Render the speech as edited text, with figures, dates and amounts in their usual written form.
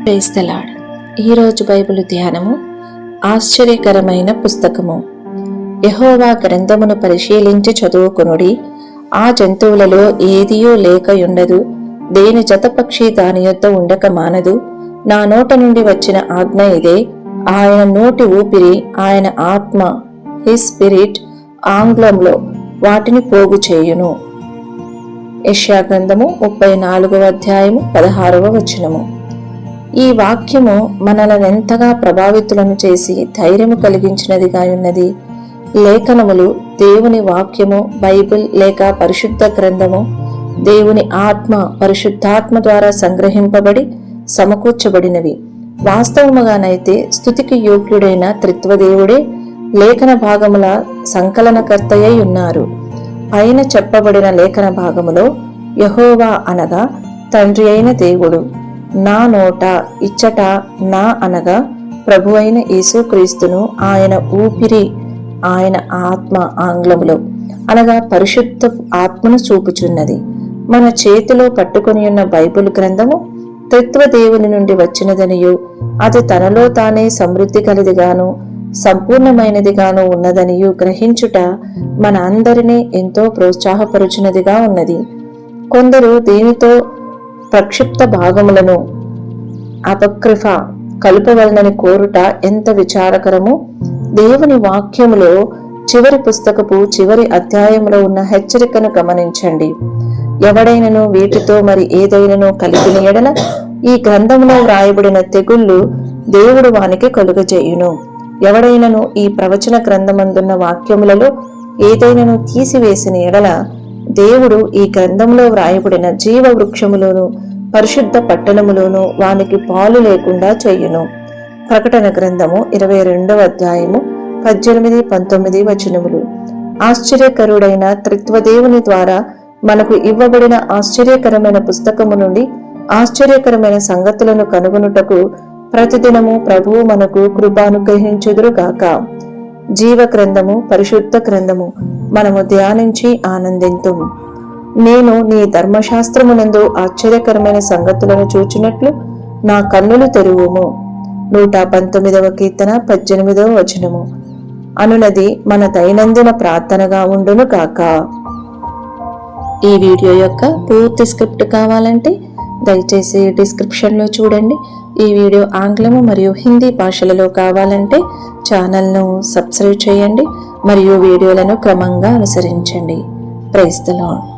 Praise the lord. ఈరోజు Bible ధ్యానము ఆశ్చర్యకరమైన పుస్తకము. యెహోవా గ్రంథమును పరిశీలించి చదువుకొనుడి. ఆ జంతువులలో ఏదియూ లేకయుండదు, దేని జతపక్షి దాని యొద్ద ఉండక మానదు. నా నోట నుండి వచ్చిన ఆజ్ఞ ఇదే. ఆయన నోటి ఊపిరి, ఆయన ఆత్మ, హిస్ స్పిరిట్ ఆంగ్లంలో వాటిని పోగు చేయును. యెషయా గ్రంథము 34వ అధ్యాయము 16వ వచనము. ఈ వాక్యము మనలనెంతగా ప్రభావితులను చేసి ధైర్యము కలిగించినదిగా ఉన్నది. లేఖనములు, దేవుని వాక్యము, బైబిల్ లేక పరిశుద్ధ గ్రంథము దేవుని ఆత్మ, పరిశుద్ధాత్మ ద్వారా సంగ్రహింపబడి సమకూర్చబడినవి. వాస్తవముగానైతే స్తుతికి యోగ్యుడైన త్రిత్వదేవుడే లేఖన భాగముల సంకలనకర్తయై ఉన్నారు. పైన చెప్పబడిన లేఖన భాగములో యెహోవా అనగా తండ్రి అయిన దేవుడు, నా నోట ఇచ్చట నా అనగా ప్రభు అయిన యేసుక్రీస్తును, ఆయన ఊపిరి, ఆయన ఆత్మ ఆంగ్లములో అనగా పరిశుద్ధ ఆత్మను చూపుచున్నది. మన చేతిలో పట్టుకొని ఉన్న బైబిల్ గ్రంథము త్రిత్వదేవుని నుండి వచ్చినదనియు, అది తనలో తానే సమృద్ధి కలిదిగాను సంపూర్ణమైనదిగాను ఉన్నదనియు గ్రహించుట మన అందరినీ ఎంతో ప్రోత్సాహపరుచున్నదిగా ఉన్నది. కొందరు దీనితో ప్రక్షిప్త భాగములను అపక్రిఫ కలుపవలనని కోరుట ఎంత విచారకరము. దేవుని వాక్యములో చివరి పుస్తకపు చివరి అధ్యాయములో ఉన్న హెచ్చరికను గమనించండి. ఎవడైనను వీటితో మరి ఏదైనను కలిపిన ఎడల ఈ గ్రంథములో వ్రాయబడిన తెగుళ్ళు దేవుడు వానికి కలుగజేయును. ఎవడైనను ఈ ప్రవచన గ్రంథమందున్న వాక్యములలో ఏదైనను తీసివేసిన ఎడల దేవుడు ఈ గ్రంథంలో వ్రాయబడిన జీవ వృక్షములోను పరిశుద్ధ పట్టణములోను వానికి పాలు లేకుండా చెయ్యును. ప్రకటన గ్రంథము 22వ అధ్యాయము 18-19 వచనములు. ఆశ్చర్యకరుడైన త్రిత్వదేవుని ద్వారా మనకు ఇవ్వబడిన ఆశ్చర్యకరమైన పుస్తకము నుండి ఆశ్చర్యకరమైన సంగతులను కనుగొనుటకు ప్రతిదినము ప్రభువు మనకు కృపానుగ్రహించుదురుగాక. జీవ గ్రంథము, పరిశుద్ధ గ్రంథము మనము ధ్యానించి ఆనందింతుము. నేను నీ ధర్మశాస్త్రమునందు ఆశ్చర్యకరమైన సంగతులను చూచినట్లు నా కన్నులు తెరువుము. 119వ కీర్తన 18వ వచనము అనునది మన దైనందిన ప్రార్థనగా ఉండును గాక. ఈ వీడియో యొక్క పూర్తి స్క్రిప్ట్ కావాలంటే దయచేసి డిస్క్రిప్షన్లో చూడండి. ఈ వీడియో ఆంగ్లము మరియు హిందీ భాషలలో కావాలంటే ఛానల్ను సబ్స్క్రైబ్ చేయండి మరియు వీడియోలను క్రమంగా అనుసరించండి. Praise the lord.